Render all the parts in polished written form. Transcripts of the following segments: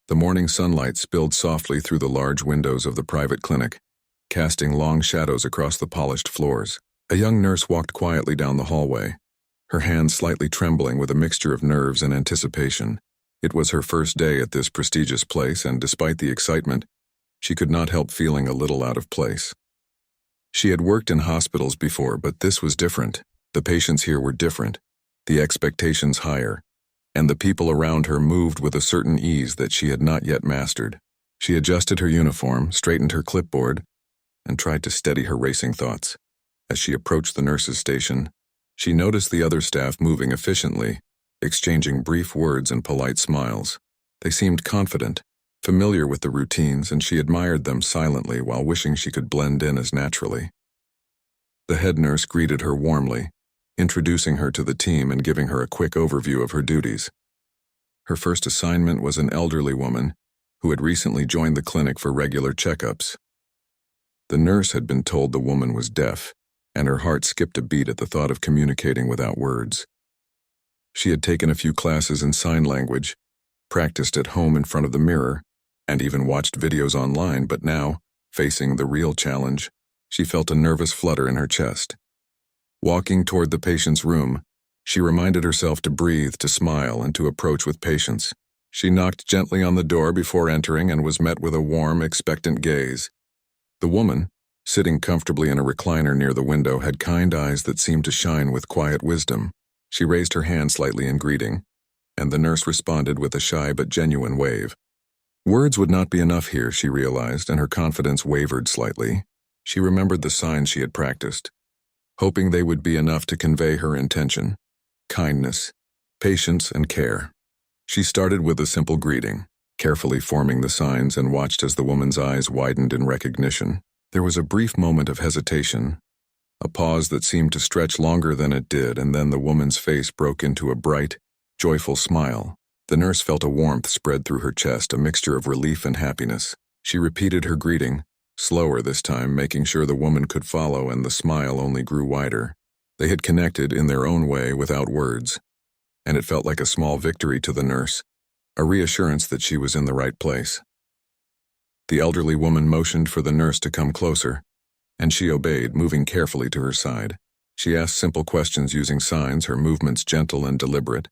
The morning sunlight spilled softly through the large windows of the private clinic, casting long shadows across the polished floors. A young nurse walked quietly down the hallway, her hands slightly trembling with a mixture of nerves and anticipation. It was her first day at this prestigious place, and despite the excitement, she could not help feeling a little out of place. She had worked in hospitals before, but this was different. The patients here were different, the expectations higher, and the people around her moved with a certain ease that she had not yet mastered. She adjusted her uniform, straightened her clipboard, and tried to steady her racing thoughts. As she approached the nurse's station, she noticed the other staff moving efficiently, exchanging brief words and polite smiles. They seemed confident, familiar with the routines, and she admired them silently while wishing she could blend in as naturally. The head nurse greeted her warmly, introducing her to the team and giving her a quick overview of her duties. Her first assignment was an elderly woman who had recently joined the clinic for regular checkups. The nurse had been told the woman was deaf, and her heart skipped a beat at the thought of communicating without words. She had taken a few classes in sign language, practiced at home in front of the mirror, and even watched videos online, but now, facing the real challenge, she felt a nervous flutter in her chest. Walking toward the patient's room, she reminded herself to breathe, to smile, and to approach with patience. She knocked gently on the door before entering and was met with a warm, expectant gaze. The woman, sitting comfortably in a recliner near the window, had kind eyes that seemed to shine with quiet wisdom. She raised her hand slightly in greeting, and the nurse responded with a shy but genuine wave. Words would not be enough here, she realized, and her confidence wavered slightly. She remembered the signs she had practiced, hoping they would be enough to convey her intention: kindness, patience, and care. She started with a simple greeting, carefully forming the signs, and watched as the woman's eyes widened in recognition. There was a brief moment of hesitation, a pause that seemed to stretch longer than it did, and then the woman's face broke into a bright, joyful smile. The nurse felt a warmth spread through her chest, a mixture of relief and happiness. She repeated her greeting, slower this time, making sure the woman could follow, and the smile only grew wider. They had connected in their own way without words, and it felt like a small victory to the nurse, a reassurance that she was in the right place. The elderly woman motioned for the nurse to come closer, and she obeyed, moving carefully to her side. She asked simple questions using signs, her movements gentle and deliberate,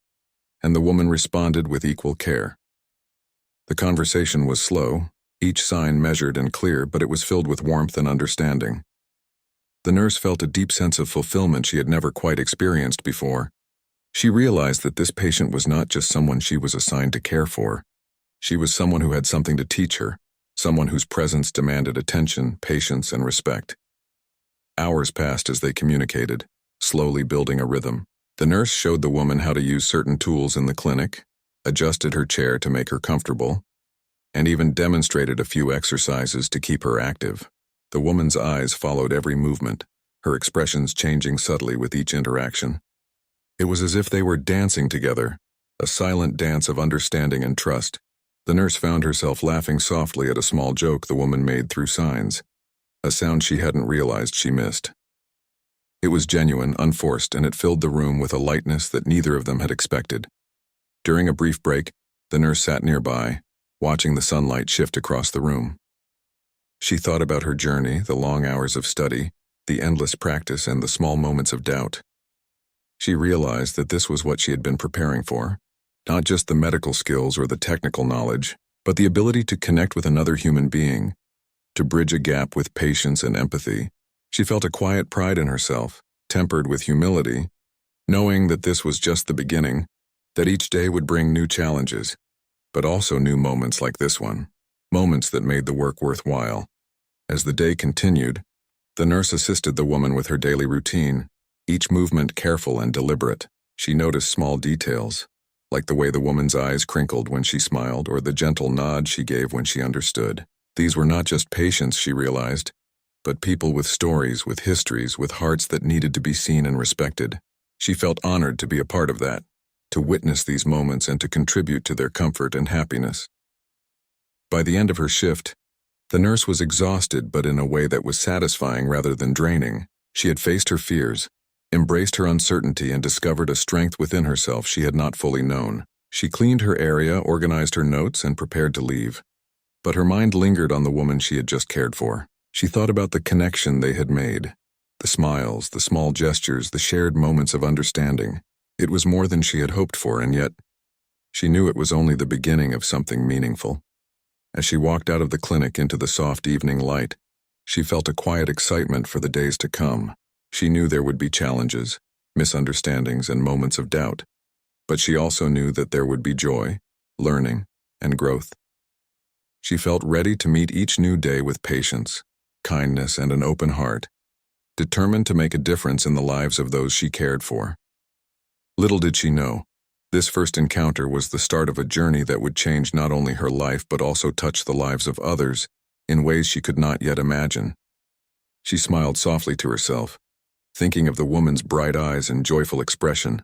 and the woman responded with equal care. The conversation was slow, each sign measured and clear, but it was filled with warmth and understanding. The nurse felt a deep sense of fulfillment she had never quite experienced before. She realized that this patient was not just someone she was assigned to care for. She was someone who had something to teach her, someone whose presence demanded attention, patience, and respect. Hours passed as they communicated, slowly building a rhythm. The nurse showed the woman how to use certain tools in the clinic, adjusted her chair to make her comfortable, and even demonstrated a few exercises to keep her active. The woman's eyes followed every movement, her expressions changing subtly with each interaction. It was as if they were dancing together, a silent dance of understanding and trust. The nurse found herself laughing softly at a small joke the woman made through signs, a sound she hadn't realized she missed. It was genuine, unforced, and it filled the room with a lightness that neither of them had expected. During a brief break, the nurse sat nearby, watching the sunlight shift across the room. She thought about her journey, the long hours of study, the endless practice, and the small moments of doubt. She realized that this was what she had been preparing for, not just the medical skills or the technical knowledge, but the ability to connect with another human being, to bridge a gap with patience and empathy. She felt a quiet pride in herself, tempered with humility, knowing that this was just the beginning, that each day would bring new challenges, but also new moments like this one, moments that made the work worthwhile. As the day continued, the nurse assisted the woman with her daily routine, each movement careful and deliberate. She noticed small details, like the way the woman's eyes crinkled when she smiled or the gentle nod she gave when she understood. These were not just patients, she realized, but people with stories, with histories, with hearts that needed to be seen and respected. She felt honored to be a part of that, to witness these moments and to contribute to their comfort and happiness. By the end of her shift, the nurse was exhausted, but in a way that was satisfying rather than draining. She had faced her fears, embraced her uncertainty, and discovered a strength within herself she had not fully known. She cleaned her area, organized her notes, and prepared to leave. But her mind lingered on the woman she had just cared for. She thought about the connection they had made. The smiles, the small gestures, the shared moments of understanding. It was more than she had hoped for, and yet she knew it was only the beginning of something meaningful. As she walked out of the clinic into the soft evening light, she felt a quiet excitement for the days to come. She knew there would be challenges, misunderstandings, and moments of doubt. But she also knew that there would be joy, learning, and growth. She felt ready to meet each new day with patience, kindness, and an open heart, determined to make a difference in the lives of those she cared for. Little did she know, this first encounter was the start of a journey that would change not only her life but also touch the lives of others in ways she could not yet imagine. She smiled softly to herself, thinking of the woman's bright eyes and joyful expression,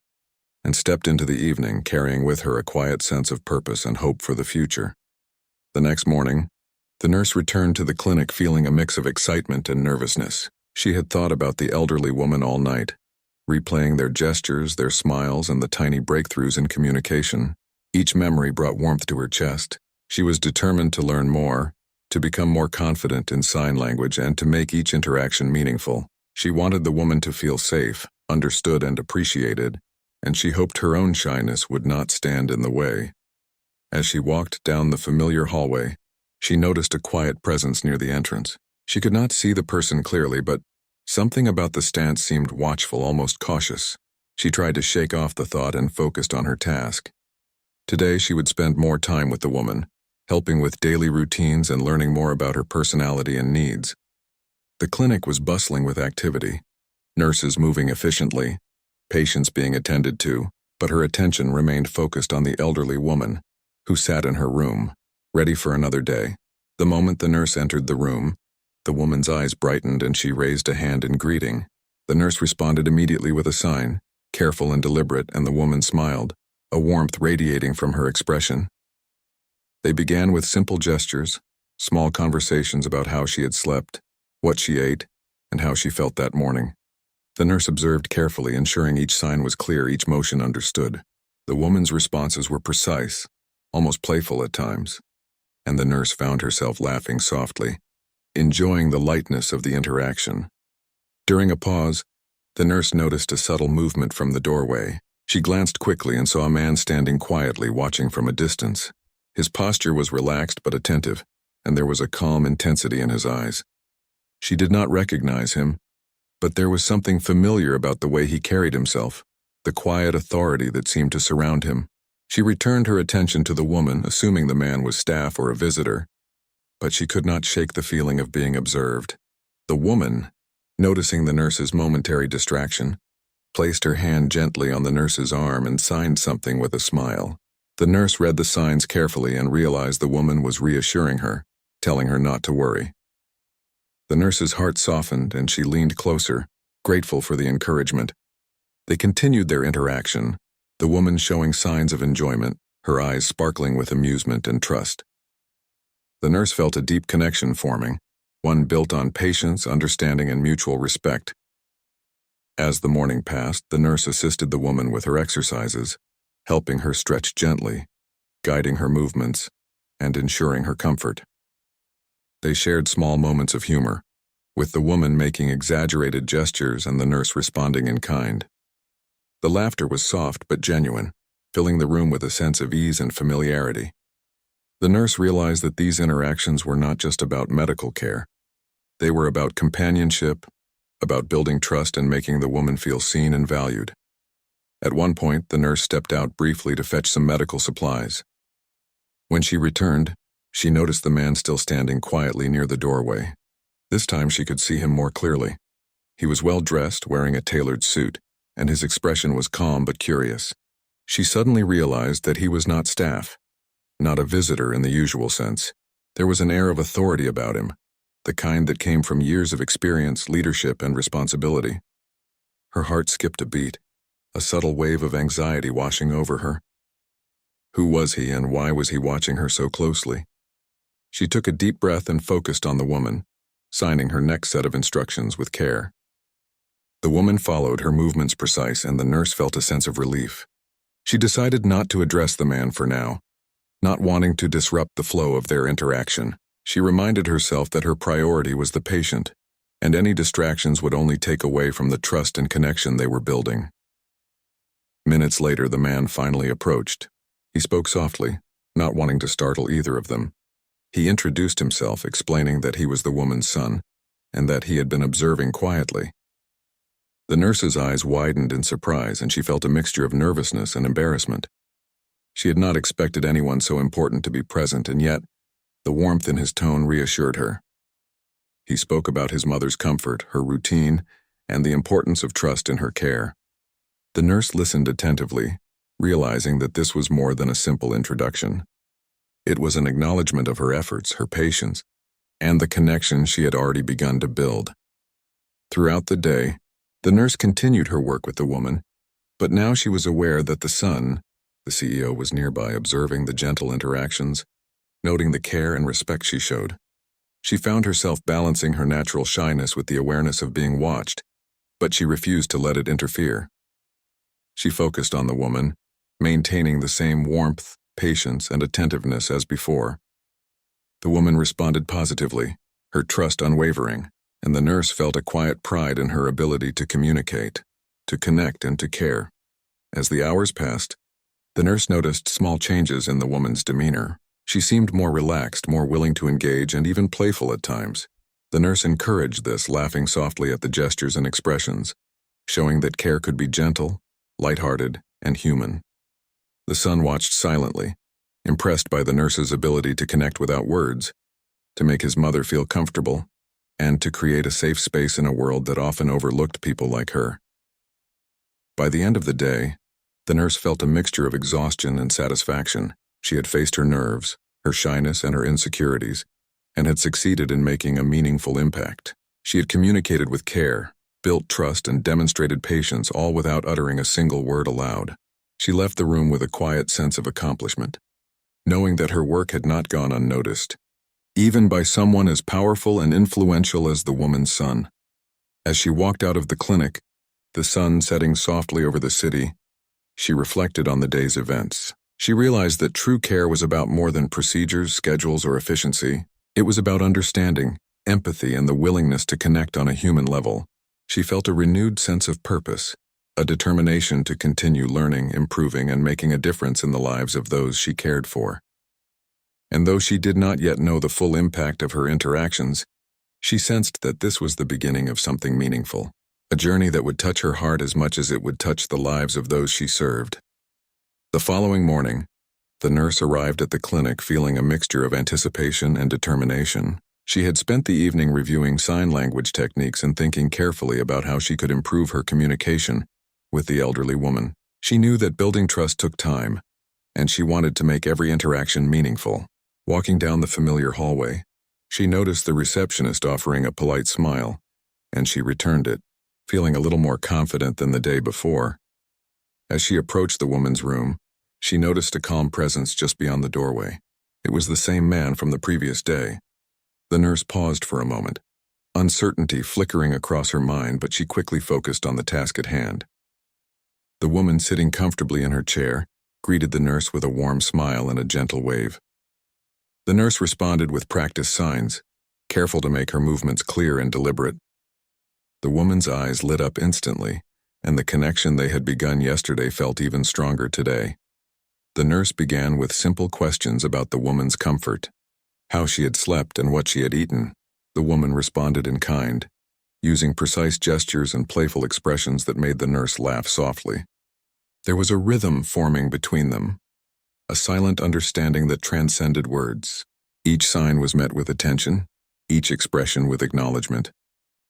and stepped into the evening carrying with her a quiet sense of purpose and hope for the future. The next morning, the nurse returned to the clinic feeling a mix of excitement and nervousness. She had thought about the elderly woman all night, replaying their gestures, their smiles, and the tiny breakthroughs in communication. Each memory brought warmth to her chest. She was determined to learn more, to become more confident in sign language, and to make each interaction meaningful. She wanted the woman to feel safe, understood, and appreciated, and she hoped her own shyness would not stand in the way. As she walked down the familiar hallway, she noticed a quiet presence near the entrance. She could not see the person clearly, but something about the stance seemed watchful, almost cautious. She tried to shake off the thought and focused on her task. Today she would spend more time with the woman, helping with daily routines and learning more about her personality and needs. The clinic was bustling with activity, nurses moving efficiently, patients being attended to, but her attention remained focused on the elderly woman, who sat in her room, ready for another day. The moment the nurse entered the room, the woman's eyes brightened and she raised a hand in greeting. The nurse responded immediately with a sign, careful and deliberate, and the woman smiled, a warmth radiating from her expression. They began with simple gestures, small conversations about how she had slept, what she ate, and how she felt that morning. The nurse observed carefully, ensuring each sign was clear, each motion understood. The woman's responses were precise, almost playful at times, and the nurse found herself laughing softly, enjoying the lightness of the interaction. During a pause, the nurse noticed a subtle movement from the doorway. She glanced quickly and saw a man standing quietly, watching from a distance. His posture was relaxed but attentive, and there was a calm intensity in his eyes. She did not recognize him, but there was something familiar about the way he carried himself, the quiet authority that seemed to surround him. She returned her attention to the woman, assuming the man was staff or a visitor, but she could not shake the feeling of being observed. The woman, noticing the nurse's momentary distraction, placed her hand gently on the nurse's arm and signed something with a smile. The nurse read the signs carefully and realized the woman was reassuring her, telling her not to worry. The nurse's heart softened and she leaned closer, grateful for the encouragement. They continued their interaction, the woman showing signs of enjoyment, her eyes sparkling with amusement and trust. The nurse felt a deep connection forming, one built on patience, understanding, and mutual respect. As the morning passed, the nurse assisted the woman with her exercises, helping her stretch gently, guiding her movements, and ensuring her comfort. They shared small moments of humor, with the woman making exaggerated gestures and the nurse responding in kind. The laughter was soft but genuine, filling the room with a sense of ease and familiarity. The nurse realized that these interactions were not just about medical care. They were about companionship, about building trust and making the woman feel seen and valued. At one point, the nurse stepped out briefly to fetch some medical supplies. When she returned, she noticed the man still standing quietly near the doorway. This time she could see him more clearly. He was well dressed, wearing a tailored suit, and his expression was calm but curious. She suddenly realized that he was not staff, not a visitor in the usual sense. There was an air of authority about him, the kind that came from years of experience, leadership, and responsibility. Her heart skipped a beat, a subtle wave of anxiety washing over her. Who was he and why was he watching her so closely? She took a deep breath and focused on the woman, signing her next set of instructions with care. The woman followed, her movements precise, and the nurse felt a sense of relief. She decided not to address the man for now, not wanting to disrupt the flow of their interaction. She reminded herself that her priority was the patient, and any distractions would only take away from the trust and connection they were building. Minutes later, the man finally approached. He spoke softly, not wanting to startle either of them. He introduced himself, explaining that he was the woman's son, and that he had been observing quietly. The nurse's eyes widened in surprise, and she felt a mixture of nervousness and embarrassment. She had not expected anyone so important to be present, and yet, the warmth in his tone reassured her. He spoke about his mother's comfort, her routine, and the importance of trust in her care. The nurse listened attentively, realizing that this was more than a simple introduction. It was an acknowledgement of her efforts, her patience, and the connection she had already begun to build. Throughout the day, the nurse continued her work with the woman, but now she was aware that the son, the CEO, was nearby, observing the gentle interactions, noting the care and respect she showed. She found herself balancing her natural shyness with the awareness of being watched, but she refused to let it interfere. She focused on the woman, maintaining the same warmth, patience, and attentiveness as before. The woman responded positively, her trust unwavering, and the nurse felt a quiet pride in her ability to communicate, to connect, and to care. As the hours passed, the nurse noticed small changes in the woman's demeanor. She seemed more relaxed, more willing to engage, and even playful at times. The nurse encouraged this, laughing softly at the gestures and expressions, showing that care could be gentle, lighthearted, and human. The son watched silently, impressed by the nurse's ability to connect without words, to make his mother feel comfortable, and to create a safe space in a world that often overlooked people like her. By the end of the day, the nurse felt a mixture of exhaustion and satisfaction. She had faced her nerves, her shyness, and her insecurities, and had succeeded in making a meaningful impact. She had communicated with care, built trust, and demonstrated patience, all without uttering a single word aloud. She left the room with a quiet sense of accomplishment, knowing that her work had not gone unnoticed, even by someone as powerful and influential as the woman's son. As she walked out of the clinic, the sun setting softly over the city, she reflected on the day's events. She realized that true care was about more than procedures, schedules, or efficiency. It was about understanding, empathy, and the willingness to connect on a human level. She felt a renewed sense of purpose, a determination to continue learning, improving, and making a difference in the lives of those she cared for. And though she did not yet know the full impact of her interactions, she sensed that this was the beginning of something meaningful, a journey that would touch her heart as much as it would touch the lives of those she served. The following morning, the nurse arrived at the clinic feeling a mixture of anticipation and determination. She had spent the evening reviewing sign language techniques and thinking carefully about how she could improve her communication with the elderly woman. She knew that building trust took time, and she wanted to make every interaction meaningful. Walking down the familiar hallway, she noticed the receptionist offering a polite smile, and she returned it, feeling a little more confident than the day before. As she approached the woman's room, she noticed a calm presence just beyond the doorway. It was the same man from the previous day. The nurse paused for a moment, uncertainty flickering across her mind, but she quickly focused on the task at hand. The woman sitting comfortably in her chair greeted the nurse with a warm smile and a gentle wave. The nurse responded with practiced signs, careful to make her movements clear and deliberate. The woman's eyes lit up instantly, and the connection they had begun yesterday felt even stronger today. The nurse began with simple questions about the woman's comfort, how she had slept and what she had eaten. The woman responded in kind, using precise gestures and playful expressions that made the nurse laugh softly. There was a rhythm forming between them, a silent understanding that transcended words. Each sign was met with attention, each expression with acknowledgement,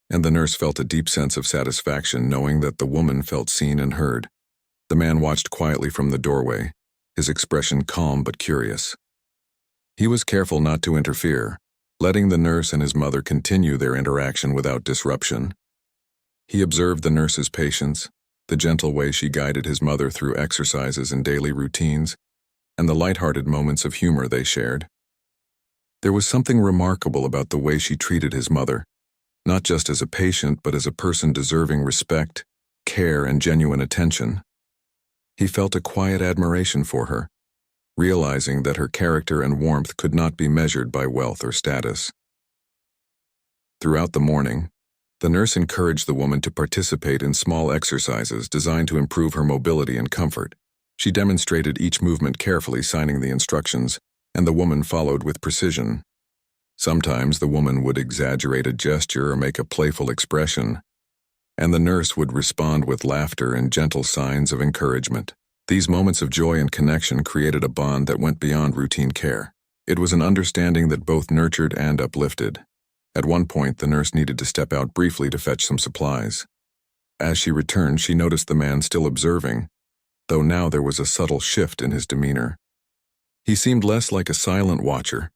and the nurse felt a deep sense of satisfaction knowing that the woman felt seen and heard. The man watched quietly from the doorway, his expression calm but curious. He was careful not to interfere, letting the nurse and his mother continue their interaction without disruption. He observed the nurse's patience, the gentle way she guided his mother through exercises and daily routines, and the lighthearted moments of humor they shared. There was something remarkable about the way she treated his mother, not just as a patient but as a person deserving respect, care, and genuine attention. He felt a quiet admiration for her, realizing that her character and warmth could not be measured by wealth or status. Throughout the morning, the nurse encouraged the woman to participate in small exercises designed to improve her mobility and comfort. She demonstrated each movement carefully, signing the instructions, and the woman followed with precision. Sometimes the woman would exaggerate a gesture or make a playful expression, and the nurse would respond with laughter and gentle signs of encouragement. These moments of joy and connection created a bond that went beyond routine care. It was an understanding that both nurtured and uplifted. At one point, the nurse needed to step out briefly to fetch some supplies. As she returned, she noticed the man still observing, though now there was a subtle shift in his demeanor. He seemed less like a silent watcher,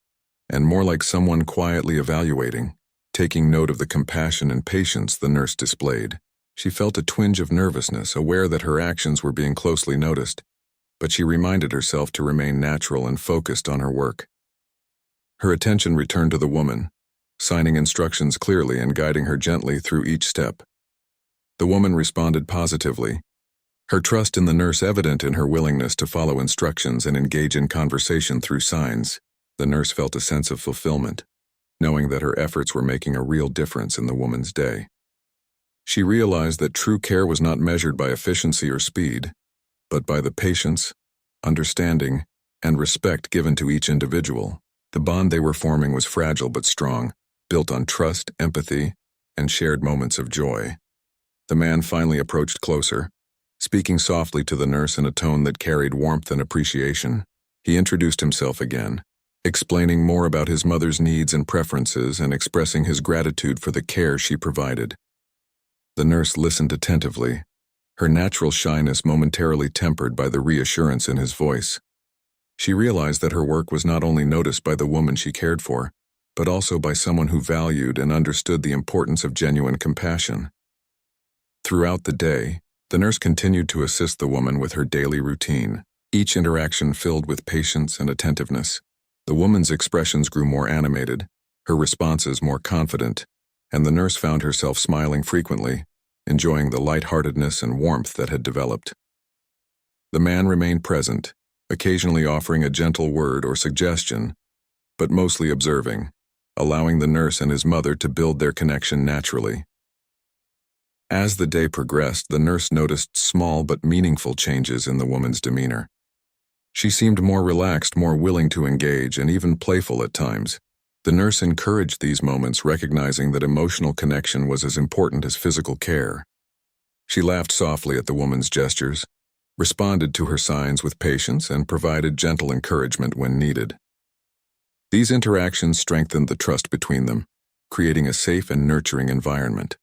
and more like someone quietly evaluating, taking note of the compassion and patience the nurse displayed. She felt a twinge of nervousness, aware that her actions were being closely noticed, but she reminded herself to remain natural and focused on her work. Her attention returned to the woman, signing instructions clearly and guiding her gently through each step. The woman responded positively, her trust in the nurse evident in her willingness to follow instructions and engage in conversation through signs. The nurse felt a sense of fulfillment, knowing that her efforts were making a real difference in the woman's day. She realized that true care was not measured by efficiency or speed, but by the patience, understanding, and respect given to each individual. The bond they were forming was fragile but strong, built on trust, empathy, and shared moments of joy. The man finally approached closer, speaking softly to the nurse in a tone that carried warmth and appreciation. He introduced himself again, explaining more about his mother's needs and preferences and expressing his gratitude for the care she provided. The nurse listened attentively, her natural shyness momentarily tempered by the reassurance in his voice. She realized that her work was not only noticed by the woman she cared for, but also by someone who valued and understood the importance of genuine compassion. Throughout the day, the nurse continued to assist the woman with her daily routine, each interaction filled with patience and attentiveness. The woman's expressions grew more animated, her responses more confident, and the nurse found herself smiling frequently, enjoying the lightheartedness and warmth that had developed. The man remained present, occasionally offering a gentle word or suggestion, but mostly observing, allowing the nurse and his mother to build their connection naturally. As the day progressed, the nurse noticed small but meaningful changes in the woman's demeanor. She seemed more relaxed, more willing to engage, and even playful at times. The nurse encouraged these moments, recognizing that emotional connection was as important as physical care. She laughed softly at the woman's gestures, responded to her signs with patience, and provided gentle encouragement when needed. These interactions strengthened the trust between them, creating a safe and nurturing environment.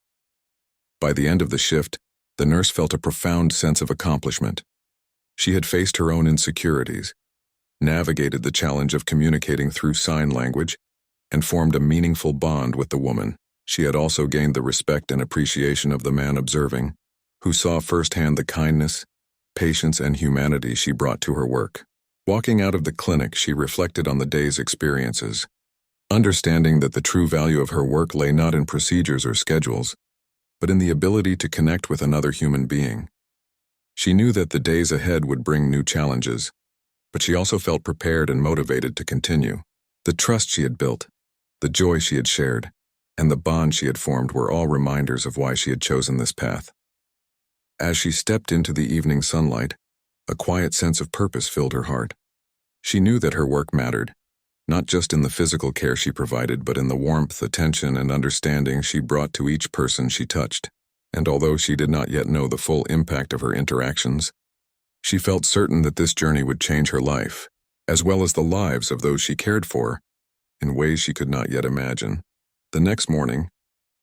By the end of the shift, the nurse felt a profound sense of accomplishment. She had faced her own insecurities, navigated the challenge of communicating through sign language, and formed a meaningful bond with the woman. She had also gained the respect and appreciation of the man observing, who saw firsthand the kindness, patience, and humanity she brought to her work. Walking out of the clinic, she reflected on the day's experiences, understanding that the true value of her work lay not in procedures or schedules, but in the ability to connect with another human being. She knew that the days ahead would bring new challenges, but she also felt prepared and motivated to continue. The trust she had built, the joy she had shared, and the bond she had formed were all reminders of why she had chosen this path. As she stepped into the evening sunlight, a quiet sense of purpose filled her heart. She knew that her work mattered, not just in the physical care she provided, but in the warmth, attention, and understanding she brought to each person she touched. And although she did not yet know the full impact of her interactions, she felt certain that this journey would change her life, as well as the lives of those she cared for, in ways she could not yet imagine. The next morning,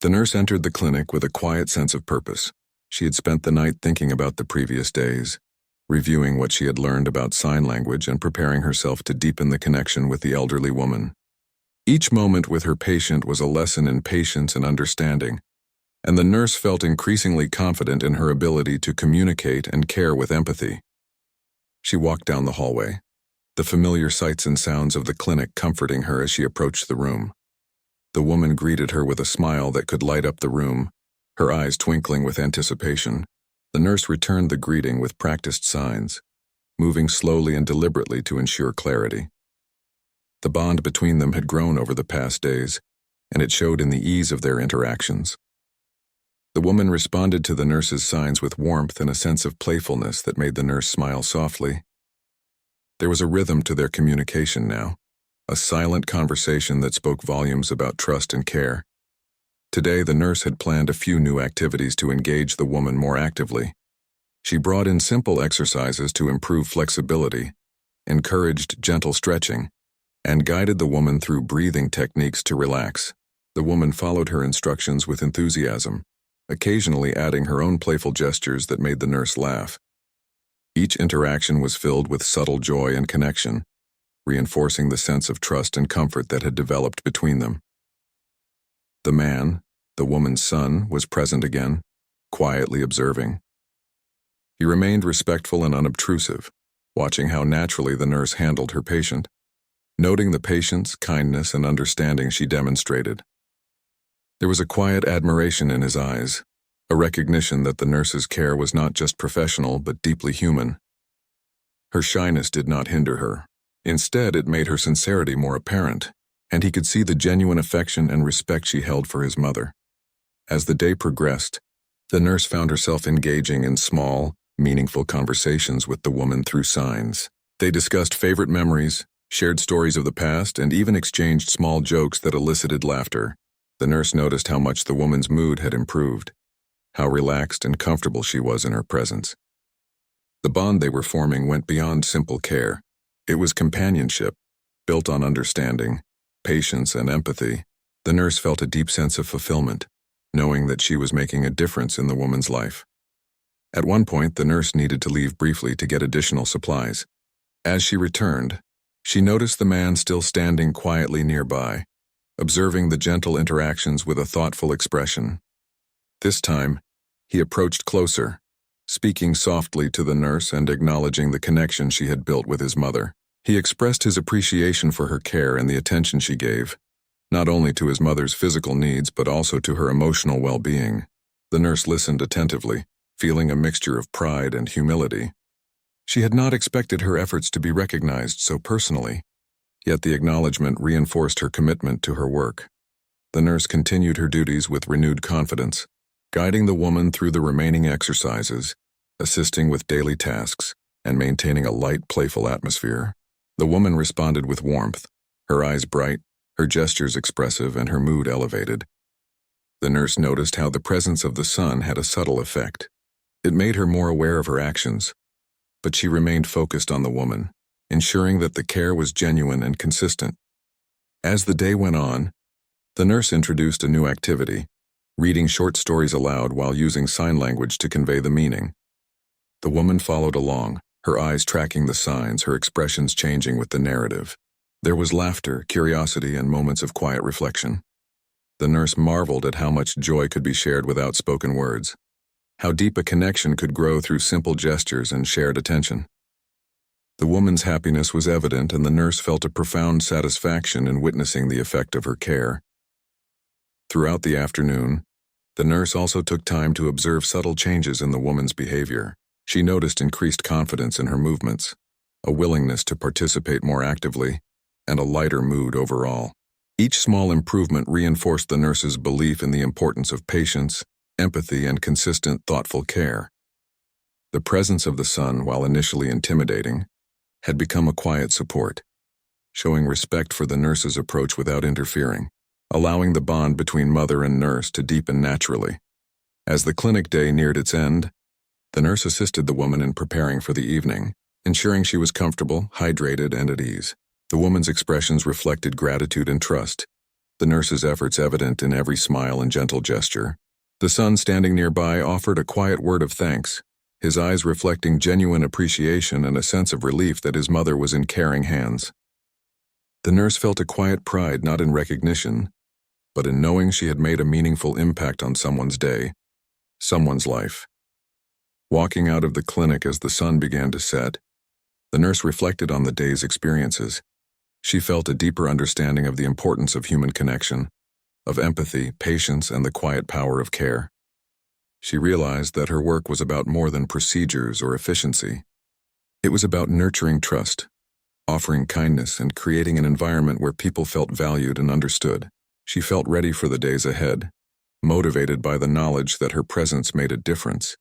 the nurse entered the clinic with a quiet sense of purpose. She had spent the night thinking about the previous days, reviewing what she had learned about sign language and preparing herself to deepen the connection with the elderly woman. Each moment with her patient was a lesson in patience and understanding, and the nurse felt increasingly confident in her ability to communicate and care with empathy. She walked down the hallway, the familiar sights and sounds of the clinic comforting her as she approached the room. The woman greeted her with a smile that could light up the room, her eyes twinkling with anticipation. The nurse returned the greeting with practiced signs, moving slowly and deliberately to ensure clarity. The bond between them had grown over the past days, and it showed in the ease of their interactions. The woman responded to the nurse's signs with warmth and a sense of playfulness that made the nurse smile softly. There was a rhythm to their communication now, a silent conversation that spoke volumes about trust and care. Today, the nurse had planned a few new activities to engage the woman more actively. She brought in simple exercises to improve flexibility, encouraged gentle stretching, and guided the woman through breathing techniques to relax. The woman followed her instructions with enthusiasm, occasionally adding her own playful gestures that made the nurse laugh. Each interaction was filled with subtle joy and connection, reinforcing the sense of trust and comfort that had developed between them. The man, the woman's son, was present again, quietly observing. He remained respectful and unobtrusive, watching how naturally the nurse handled her patient, noting the patience, kindness, and understanding she demonstrated. There was a quiet admiration in his eyes, a recognition that the nurse's care was not just professional but deeply human. Her shyness did not hinder her. Instead, it made her sincerity more apparent, and he could see the genuine affection and respect she held for his mother. As the day progressed, the nurse found herself engaging in small, meaningful conversations with the woman through signs. They discussed favorite memories, shared stories of the past, and even exchanged small jokes that elicited laughter. The nurse noticed how much the woman's mood had improved, how relaxed and comfortable she was in her presence. The bond they were forming went beyond simple care. It was companionship, built on understanding, patience, and empathy. The nurse felt a deep sense of fulfillment, knowing that she was making a difference in the woman's life. At one point, the nurse needed to leave briefly to get additional supplies. As she returned, she noticed the man still standing quietly nearby, observing the gentle interactions with a thoughtful expression. This time, he approached closer, speaking softly to the nurse and acknowledging the connection she had built with his mother. He expressed his appreciation for her care and the attention she gave, not only to his mother's physical needs but also to her emotional well-being. The nurse listened attentively, feeling a mixture of pride and humility. She had not expected her efforts to be recognized so personally, yet the acknowledgement reinforced her commitment to her work. The nurse continued her duties with renewed confidence, guiding the woman through the remaining exercises, assisting with daily tasks, and maintaining a light, playful atmosphere. The woman responded with warmth, her eyes bright, her gestures expressive, and her mood elevated. The nurse noticed how the presence of the son had a subtle effect. It made her more aware of her actions, but she remained focused on the woman, ensuring that the care was genuine and consistent. As the day went on, the nurse introduced a new activity, reading short stories aloud while using sign language to convey the meaning. The woman followed along, her eyes tracking the signs, her expressions changing with the narrative. There was laughter, curiosity, and moments of quiet reflection. The nurse marveled at how much joy could be shared without spoken words, how deep a connection could grow through simple gestures and shared attention. The woman's happiness was evident, and the nurse felt a profound satisfaction in witnessing the effect of her care. Throughout the afternoon, the nurse also took time to observe subtle changes in the woman's behavior. She noticed increased confidence in her movements, a willingness to participate more actively, and a lighter mood overall. Each small improvement reinforced the nurse's belief in the importance of patience, empathy, and consistent, thoughtful care. The presence of the son, while initially intimidating, had become a quiet support, showing respect for the nurse's approach without interfering, allowing the bond between mother and nurse to deepen naturally. As the clinic day neared its end, the nurse assisted the woman in preparing for the evening, ensuring she was comfortable, hydrated, and at ease. The woman's expressions reflected gratitude and trust, the nurse's efforts evident in every smile and gentle gesture. The son standing nearby offered a quiet word of thanks, his eyes reflecting genuine appreciation and a sense of relief that his mother was in caring hands. The nurse felt a quiet pride not in recognition, but in knowing she had made a meaningful impact on someone's day, someone's life. Walking out of the clinic as the sun began to set, the nurse reflected on the day's experiences. She felt a deeper understanding of the importance of human connection, of empathy, patience, and the quiet power of care. She realized that her work was about more than procedures or efficiency. It was about nurturing trust, offering kindness, and creating an environment where people felt valued and understood. She felt ready for the days ahead, motivated by the knowledge that her presence made a difference,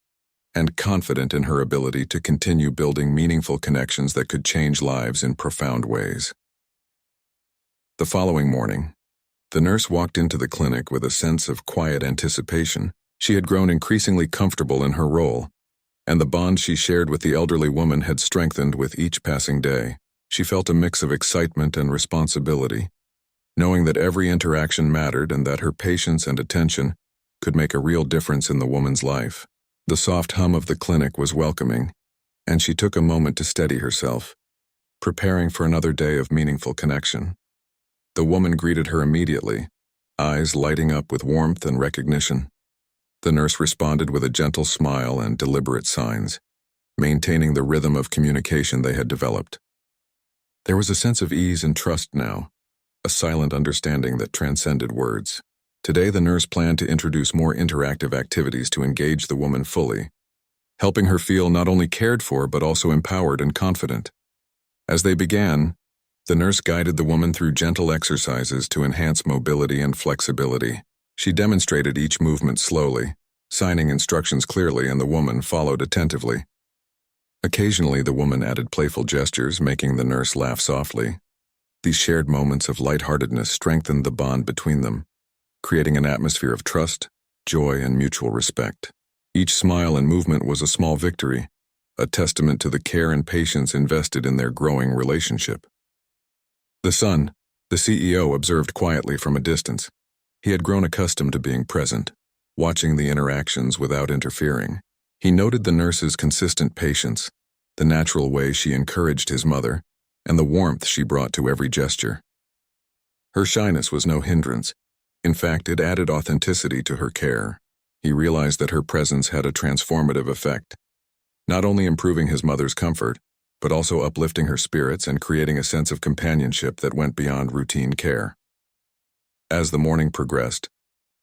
and confident in her ability to continue building meaningful connections that could change lives in profound ways. The following morning, the nurse walked into the clinic with a sense of quiet anticipation. She had grown increasingly comfortable in her role, and the bond she shared with the elderly woman had strengthened with each passing day. She felt a mix of excitement and responsibility, knowing that every interaction mattered and that her patience and attention could make a real difference in the woman's life. The soft hum of the clinic was welcoming, and she took a moment to steady herself, preparing for another day of meaningful connection. The woman greeted her immediately, eyes lighting up with warmth and recognition. The nurse responded with a gentle smile and deliberate signs, maintaining the rhythm of communication they had developed. There was a sense of ease and trust now, a silent understanding that transcended words. Today, the nurse planned to introduce more interactive activities to engage the woman fully, helping her feel not only cared for but also empowered and confident. As they began, the nurse guided the woman through gentle exercises to enhance mobility and flexibility. She demonstrated each movement slowly, signing instructions clearly, and the woman followed attentively. Occasionally, the woman added playful gestures, making the nurse laugh softly. These shared moments of lightheartedness strengthened the bond between them, creating an atmosphere of trust, joy, and mutual respect. Each smile and movement was a small victory, a testament to the care and patience invested in their growing relationship. The son, the CEO, observed quietly from a distance. He had grown accustomed to being present, watching the interactions without interfering. He noted the nurse's consistent patience, the natural way she encouraged his mother, and the warmth she brought to every gesture. Her shyness was no hindrance. In fact, it added authenticity to her care. He realized that her presence had a transformative effect, not only improving his mother's comfort, but also uplifting her spirits and creating a sense of companionship that went beyond routine care. As the morning progressed,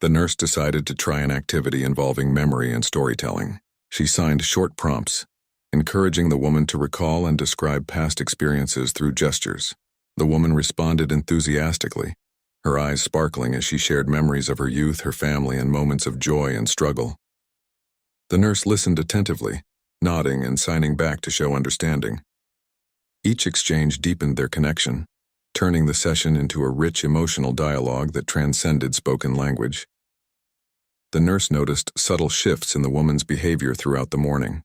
the nurse decided to try an activity involving memory and storytelling. She signed short prompts, encouraging the woman to recall and describe past experiences through gestures. The woman responded enthusiastically, her eyes sparkling as she shared memories of her youth, her family, and moments of joy and struggle. The nurse listened attentively, nodding and signing back to show understanding. Each exchange deepened their connection, turning the session into a rich emotional dialogue that transcended spoken language. The nurse noticed subtle shifts in the woman's behavior throughout the morning.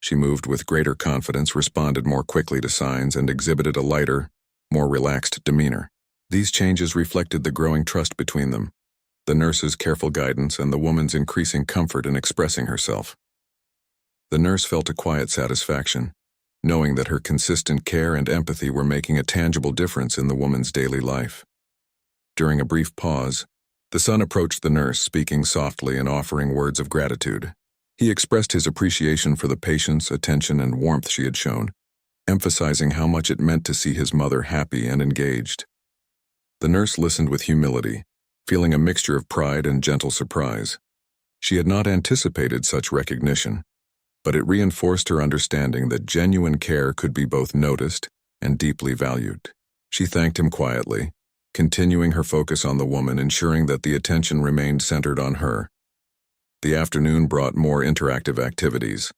She moved with greater confidence, responded more quickly to signs, and exhibited a lighter, more relaxed demeanor. These changes reflected the growing trust between them, the nurse's careful guidance and the woman's increasing comfort in expressing herself. The nurse felt a quiet satisfaction, knowing that her consistent care and empathy were making a tangible difference in the woman's daily life. During a brief pause, the son approached the nurse, speaking softly and offering words of gratitude. He expressed his appreciation for the patience, attention, and warmth she had shown, emphasizing how much it meant to see his mother happy and engaged. The nurse listened with humility, feeling a mixture of pride and gentle surprise. She had not anticipated such recognition, but it reinforced her understanding that genuine care could be both noticed and deeply valued. She thanked him quietly, continuing her focus on the woman, ensuring that the attention remained centered on her. The afternoon brought more interactive activities.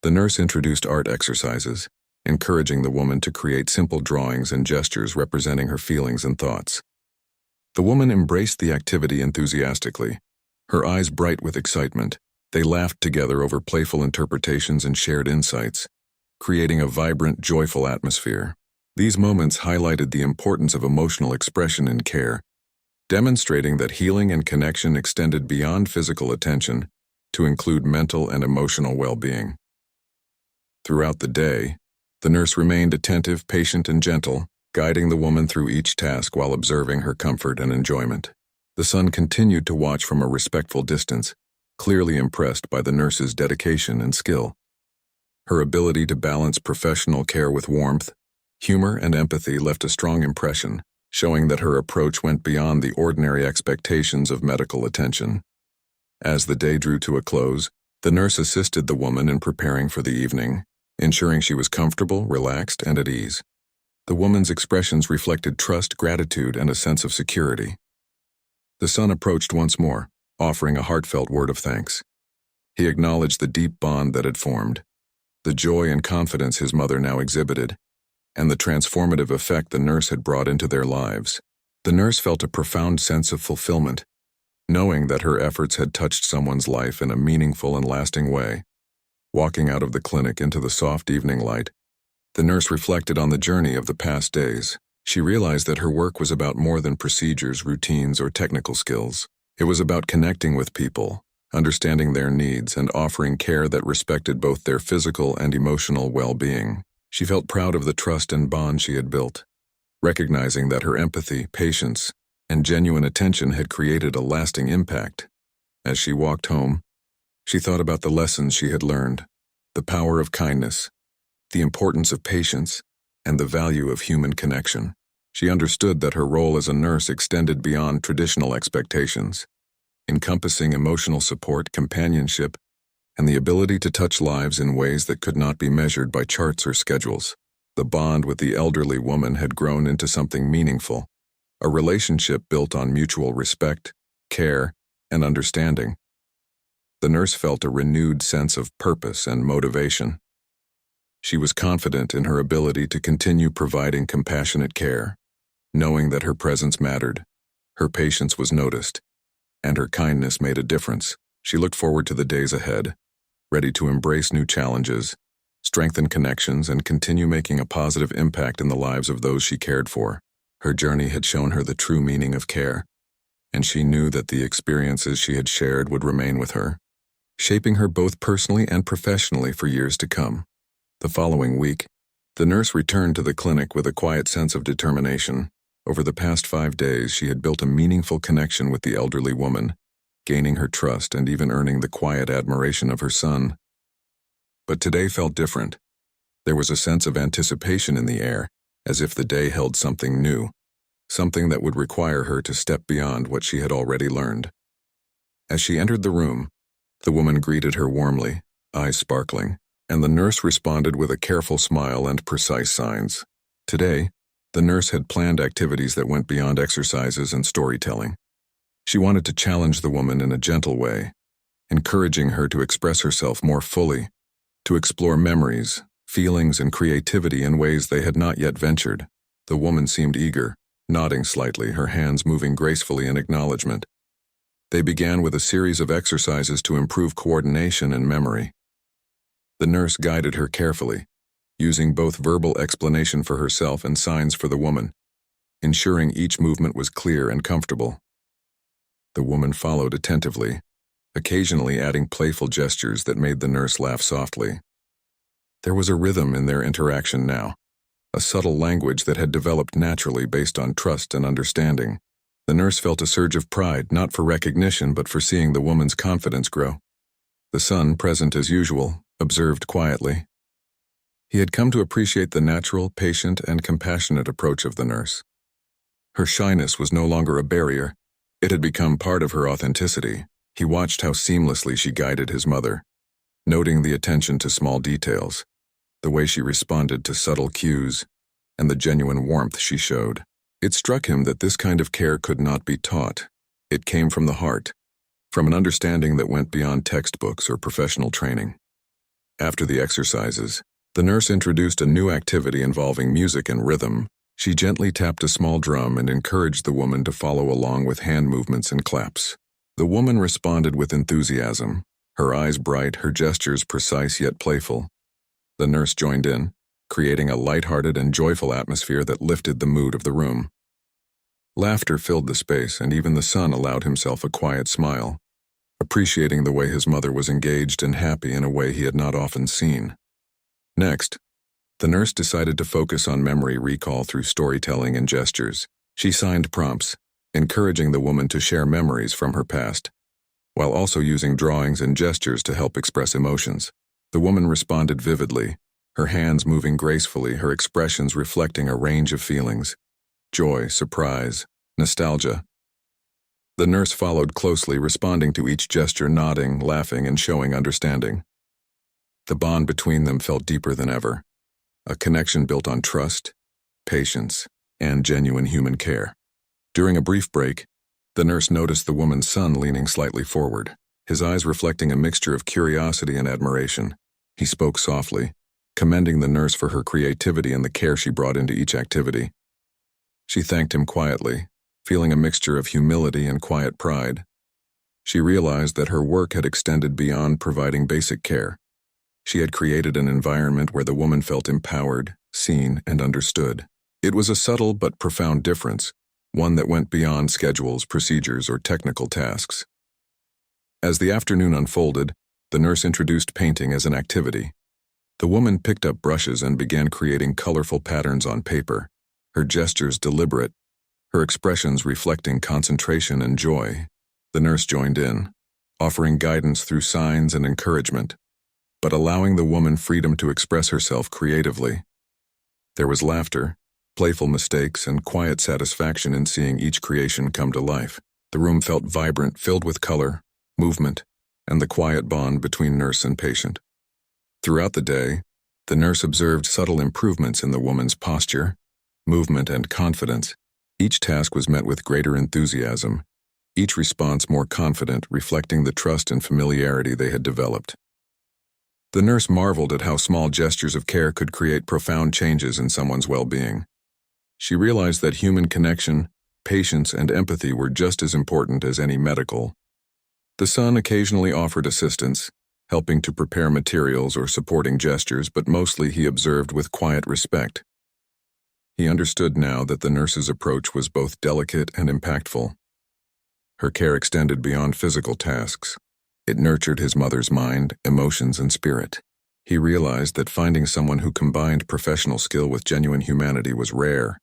The nurse introduced art exercises, encouraging the woman to create simple drawings and gestures representing her feelings and thoughts. The woman embraced the activity enthusiastically, her eyes bright with excitement. They laughed together over playful interpretations and shared insights, creating a vibrant, joyful atmosphere. These moments highlighted the importance of emotional expression in care, demonstrating that healing and connection extended beyond physical attention to include mental and emotional well-being. Throughout the day, the nurse remained attentive, patient, and gentle, guiding the woman through each task while observing her comfort and enjoyment. The son continued to watch from a respectful distance, clearly impressed by the nurse's dedication and skill. Her ability to balance professional care with warmth, humor, and empathy left a strong impression, showing that her approach went beyond the ordinary expectations of medical attention. As the day drew to a close, the nurse assisted the woman in preparing for the evening, ensuring she was comfortable, relaxed, and at ease. The woman's expressions reflected trust, gratitude, and a sense of security. The son approached once more, offering a heartfelt word of thanks. He acknowledged the deep bond that had formed, the joy and confidence his mother now exhibited, and the transformative effect the nurse had brought into their lives. The nurse felt a profound sense of fulfillment, knowing that her efforts had touched someone's life in a meaningful and lasting way. Walking out of the clinic into the soft evening light, the nurse reflected on the journey of the past days. She realized that her work was about more than procedures, routines, or technical skills. It was about connecting with people, understanding their needs, and offering care that respected both their physical and emotional well-being. She felt proud of the trust and bond she had built, recognizing that her empathy, patience, and genuine attention had created a lasting impact. As she walked home, she thought about the lessons she had learned, the power of kindness, the importance of patience, and the value of human connection. She understood that her role as a nurse extended beyond traditional expectations, encompassing emotional support, companionship, and the ability to touch lives in ways that could not be measured by charts or schedules. The bond with the elderly woman had grown into something meaningful, a relationship built on mutual respect, care, and understanding. The nurse felt a renewed sense of purpose and motivation. She was confident in her ability to continue providing compassionate care, knowing that her presence mattered, her patience was noticed, and her kindness made a difference. She looked forward to the days ahead, ready to embrace new challenges, strengthen connections, and continue making a positive impact in the lives of those she cared for. Her journey had shown her the true meaning of care, and she knew that the experiences she had shared would remain with her, shaping her both personally and professionally for years to come. The following week, the nurse returned to the clinic with a quiet sense of determination. Over the past 5 days, she had built a meaningful connection with the elderly woman, gaining her trust and even earning the quiet admiration of her son. But today felt different. There was a sense of anticipation in the air, as if the day held something new, something that would require her to step beyond what she had already learned. As she entered the room, the woman greeted her warmly, eyes sparkling, and the nurse responded with a careful smile and precise signs. Today, the nurse had planned activities that went beyond exercises and storytelling. She wanted to challenge the woman in a gentle way, encouraging her to express herself more fully, to explore memories, feelings, and creativity in ways they had not yet ventured. The woman seemed eager, nodding slightly, her hands moving gracefully in acknowledgement. They began with a series of exercises to improve coordination and memory. The nurse guided her carefully, using both verbal explanation for herself and signs for the woman, ensuring each movement was clear and comfortable. The woman followed attentively, occasionally adding playful gestures that made the nurse laugh softly. There was a rhythm in their interaction now, a subtle language that had developed naturally based on trust and understanding. The nurse felt a surge of pride, not for recognition but for seeing the woman's confidence grow. The son, present as usual, observed quietly. He had come to appreciate the natural, patient, and compassionate approach of the nurse. Her shyness was no longer a barrier. It had become part of her authenticity. He watched how seamlessly she guided his mother, noting the attention to small details, the way she responded to subtle cues, and the genuine warmth she showed. It struck him that this kind of care could not be taught. It came from the heart, from an understanding that went beyond textbooks or professional training. After the exercises, the nurse introduced a new activity involving music and rhythm. She gently tapped a small drum and encouraged the woman to follow along with hand movements and claps. The woman responded with enthusiasm, her eyes bright, her gestures precise yet playful. The nurse joined in, creating a lighthearted and joyful atmosphere that lifted the mood of the room. Laughter filled the space, and even the son allowed himself a quiet smile, appreciating the way his mother was engaged and happy in a way he had not often seen. Next, the nurse decided to focus on memory recall through storytelling and gestures. She signed prompts, encouraging the woman to share memories from her past, while also using drawings and gestures to help express emotions. The woman responded vividly, her hands moving gracefully, her expressions reflecting a range of feelings: joy, surprise, nostalgia. The nurse followed closely, responding to each gesture, nodding, laughing, and showing understanding. The bond between them felt deeper than ever, a connection built on trust, patience, and genuine human care. During a brief break, the nurse noticed the woman's son leaning slightly forward, his eyes reflecting a mixture of curiosity and admiration. He spoke softly, commending the nurse for her creativity and the care she brought into each activity. She thanked him quietly, feeling a mixture of humility and quiet pride. She realized that her work had extended beyond providing basic care. She had created an environment where the woman felt empowered, seen, and understood. It was a subtle but profound difference, one that went beyond schedules, procedures, or technical tasks. As the afternoon unfolded, the nurse introduced painting as an activity. The woman picked up brushes and began creating colorful patterns on paper, her gestures deliberate, her expressions reflecting concentration and joy. The nurse joined in, offering guidance through signs and encouragement, but allowing the woman freedom to express herself creatively. There was laughter, playful mistakes, and quiet satisfaction in seeing each creation come to life. The room felt vibrant, filled with color, movement, and the quiet bond between nurse and patient. Throughout the day, the nurse observed subtle improvements in the woman's posture, movement, and confidence. Each task was met with greater enthusiasm, each response more confident, reflecting the trust and familiarity they had developed. The nurse marveled at how small gestures of care could create profound changes in someone's well-being. She realized that human connection, patience, and empathy were just as important as any medical. The son occasionally offered assistance, helping to prepare materials or supporting gestures, but mostly he observed with quiet respect. He understood now that the nurse's approach was both delicate and impactful. Her care extended beyond physical tasks. It nurtured his mother's mind, emotions, and spirit. He realized that finding someone who combined professional skill with genuine humanity was rare,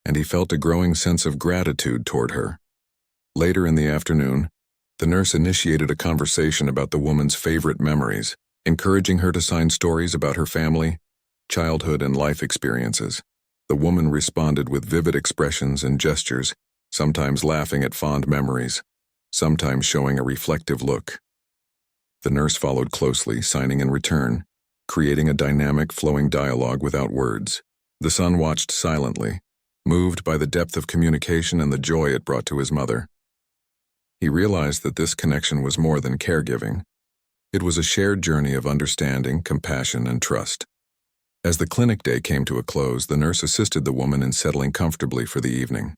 and he felt a growing sense of gratitude toward her. Later in the afternoon, the nurse initiated a conversation about the woman's favorite memories, encouraging her to sign stories about her family, childhood, and life experiences. The woman responded with vivid expressions and gestures, sometimes laughing at fond memories, sometimes showing a reflective look. The nurse followed closely, signing in return, creating a dynamic, flowing dialogue without words. The son watched silently, moved by the depth of communication and the joy it brought to his mother. He realized that this connection was more than caregiving. It was a shared journey of understanding, compassion, and trust. As the clinic day came to a close, the nurse assisted the woman in settling comfortably for the evening.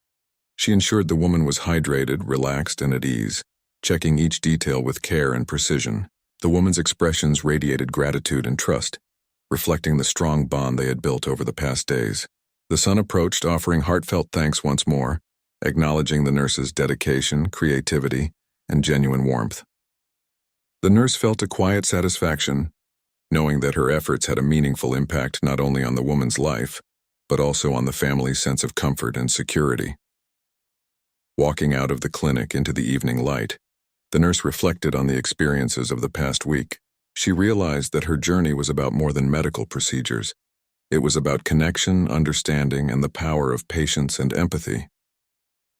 She ensured the woman was hydrated, relaxed, and at ease, checking each detail with care and precision. The woman's expressions radiated gratitude and trust, reflecting the strong bond they had built over the past days. The son approached, offering heartfelt thanks once more, acknowledging the nurse's dedication, creativity, and genuine warmth. The nurse felt a quiet satisfaction, knowing that her efforts had a meaningful impact not only on the woman's life, but also on the family's sense of comfort and security. Walking out of the clinic into the evening light, the nurse reflected on the experiences of the past week. She realized that her journey was about more than medical procedures. It was about connection, understanding, and the power of patience and empathy.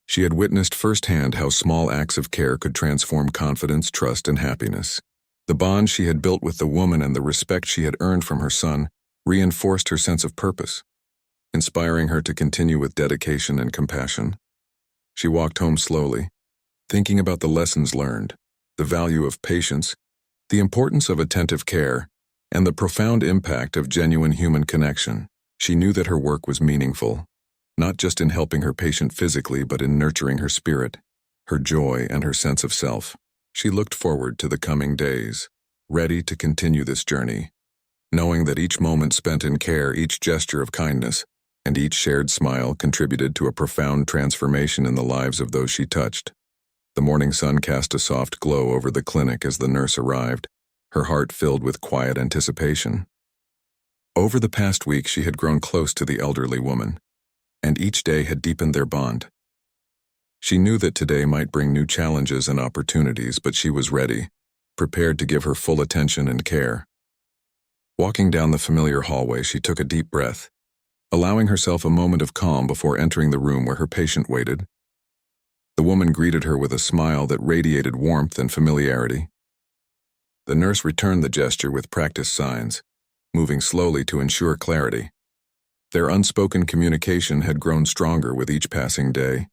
She had witnessed firsthand how small acts of care could transform confidence, trust, and happiness. The bond she had built with the woman and the respect she had earned from her son reinforced her sense of purpose, inspiring her to continue with dedication and compassion. She walked home slowly, thinking about the lessons learned, the value of patience, the importance of attentive care, and the profound impact of genuine human connection. She knew that her work was meaningful, not just in helping her patient physically, but in nurturing her spirit, her joy, and her sense of self. She looked forward to the coming days, ready to continue this journey, knowing that each moment spent in care, each gesture of kindness, and each shared smile contributed to a profound transformation in the lives of those she touched. The morning sun cast a soft glow over the clinic as the nurse arrived, her heart filled with quiet anticipation. Over the past week, she had grown close to the elderly woman, and each day had deepened their bond. She knew that today might bring new challenges and opportunities, but she was ready, prepared to give her full attention and care. Walking down the familiar hallway, she took a deep breath, allowing herself a moment of calm before entering the room where her patient waited. The woman greeted her with a smile that radiated warmth and familiarity. The nurse returned the gesture with practiced signs, moving slowly to ensure clarity. Their unspoken communication had grown stronger with each passing day,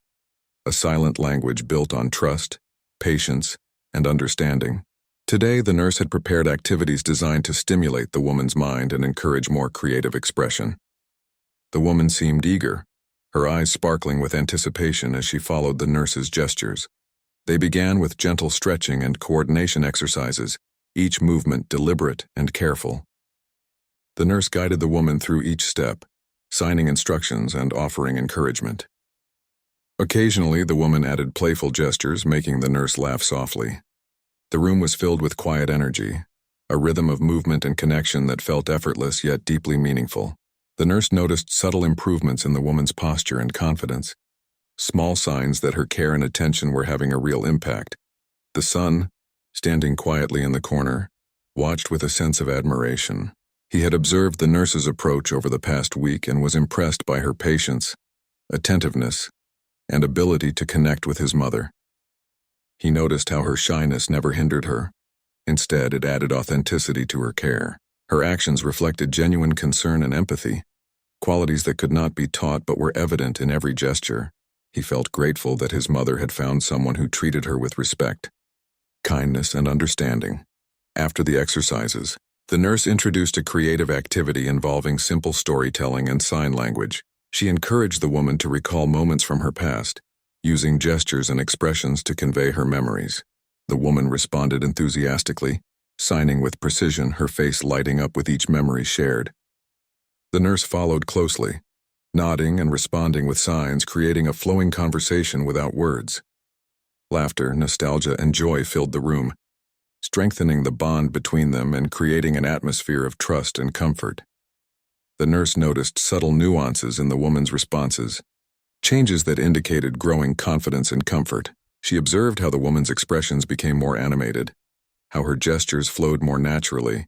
a silent language built on trust, patience, and understanding. Today, the nurse had prepared activities designed to stimulate the woman's mind and encourage more creative expression. The woman seemed eager, her eyes sparkling with anticipation as she followed the nurse's gestures. They began with gentle stretching and coordination exercises, each movement deliberate and careful. The nurse guided the woman through each step, signing instructions and offering encouragement. Occasionally, the woman added playful gestures, making the nurse laugh softly. The room was filled with quiet energy, a rhythm of movement and connection that felt effortless yet deeply meaningful. The nurse noticed subtle improvements in the woman's posture and confidence, small signs that her care and attention were having a real impact. The son, standing quietly in the corner, watched with a sense of admiration. He had observed the nurse's approach over the past week and was impressed by her patience, attentiveness, and ability to connect with his mother. He noticed how her shyness never hindered her. Instead, it added authenticity to her care. Her actions reflected genuine concern and empathy, qualities that could not be taught but were evident in every gesture. He felt grateful that his mother had found someone who treated her with respect, kindness, and understanding. After the exercises, the nurse introduced a creative activity involving simple storytelling and sign language. She encouraged the woman to recall moments from her past, using gestures and expressions to convey her memories. The woman responded enthusiastically, signing with precision, her face lighting up with each memory shared. The nurse followed closely, nodding and responding with signs, creating a flowing conversation without words. Laughter, nostalgia, and joy filled the room, strengthening the bond between them and creating an atmosphere of trust and comfort. The nurse noticed subtle nuances in the woman's responses, changes that indicated growing confidence and comfort. She observed how the woman's expressions became more animated, how her gestures flowed more naturally,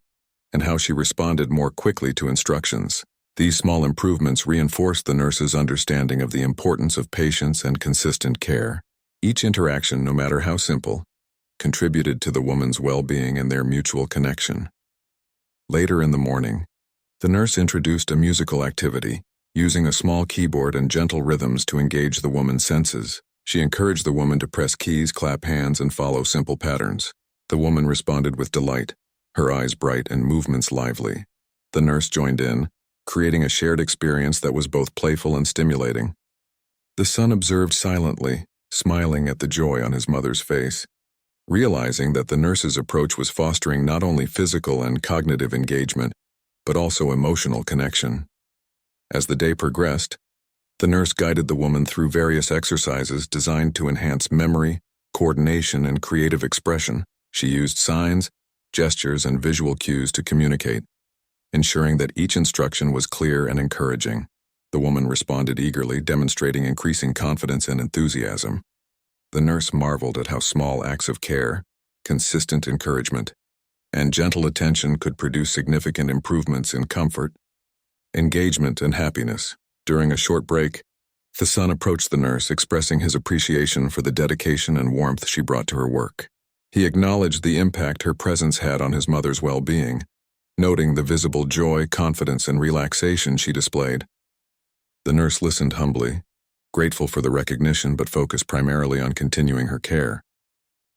and how she responded more quickly to instructions. These small improvements reinforced the nurse's understanding of the importance of patience and consistent care. Each interaction, no matter how simple, contributed to the woman's well-being and their mutual connection. Later in the morning, the nurse introduced a musical activity, using a small keyboard and gentle rhythms to engage the woman's senses. She encouraged the woman to press keys, clap hands, and follow simple patterns. The woman responded with delight, her eyes bright and movements lively. The nurse joined in, creating a shared experience that was both playful and stimulating. The son observed silently, smiling at the joy on his mother's face, realizing that the nurse's approach was fostering not only physical and cognitive engagement, but also emotional connection. As the day progressed, the nurse guided the woman through various exercises designed to enhance memory, coordination, and creative expression. She used signs, gestures, and visual cues to communicate, ensuring that each instruction was clear and encouraging. The woman responded eagerly, demonstrating increasing confidence and enthusiasm. The nurse marveled at how small acts of care, consistent encouragement, and gentle attention could produce significant improvements in comfort, engagement, and happiness. During a short break, the son approached the nurse, expressing his appreciation for the dedication and warmth she brought to her work. He acknowledged the impact her presence had on his mother's well-being, noting the visible joy, confidence, and relaxation she displayed. The nurse listened humbly, grateful for the recognition but focused primarily on continuing her care.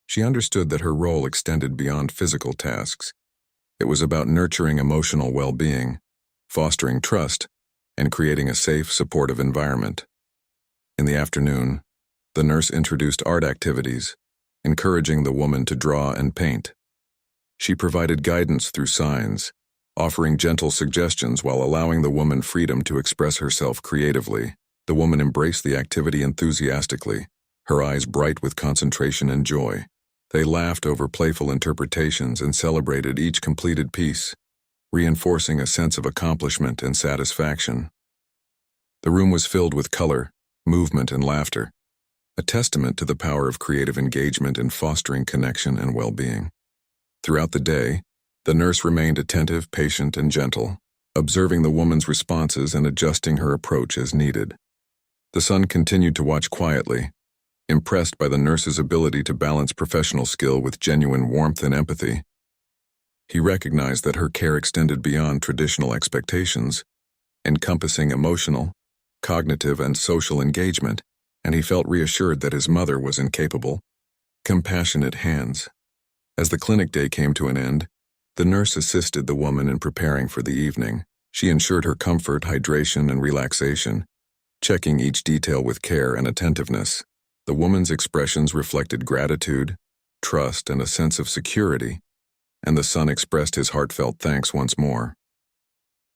She understood that her role extended beyond physical tasks. It was about nurturing emotional well-being, fostering trust, and creating a safe, supportive environment. In the afternoon, the nurse introduced art activities, encouraging the woman to draw and paint. She provided guidance through signs, offering gentle suggestions while allowing the woman freedom to express herself creatively. The woman embraced the activity enthusiastically, her eyes bright with concentration and joy. They laughed over playful interpretations and celebrated each completed piece, reinforcing a sense of accomplishment and satisfaction. The room was filled with color, movement, and laughter, a testament to the power of creative engagement in fostering connection and well-being. Throughout the day, the nurse remained attentive, patient, and gentle, observing the woman's responses and adjusting her approach as needed. The son continued to watch quietly, impressed by the nurse's ability to balance professional skill with genuine warmth and empathy. He recognized that her care extended beyond traditional expectations, encompassing emotional, cognitive, and social engagement, and he felt reassured that his mother was in capable, compassionate hands. As the clinic day came to an end, the nurse assisted the woman in preparing for the evening. She ensured her comfort, hydration, and relaxation, checking each detail with care and attentiveness. The woman's expressions reflected gratitude, trust, and a sense of security, and the son expressed his heartfelt thanks once more.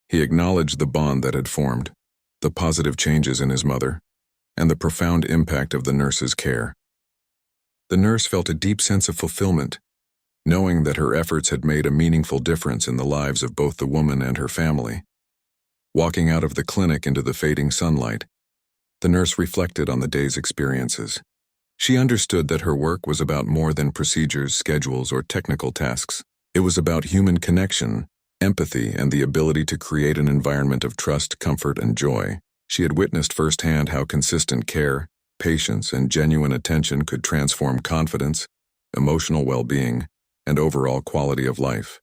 He acknowledged the bond that had formed, the positive changes in his mother, and the profound impact of the nurse's care. The nurse felt a deep sense of fulfillment, knowing that her efforts had made a meaningful difference in the lives of both the woman and her family. Walking out of the clinic into the fading sunlight, the nurse reflected on the day's experiences. She understood that her work was about more than procedures, schedules, or technical tasks. It was about human connection, empathy, and the ability to create an environment of trust, comfort, and joy. She had witnessed firsthand how consistent care, patience, and genuine attention could transform confidence, emotional well-being, and overall quality of life.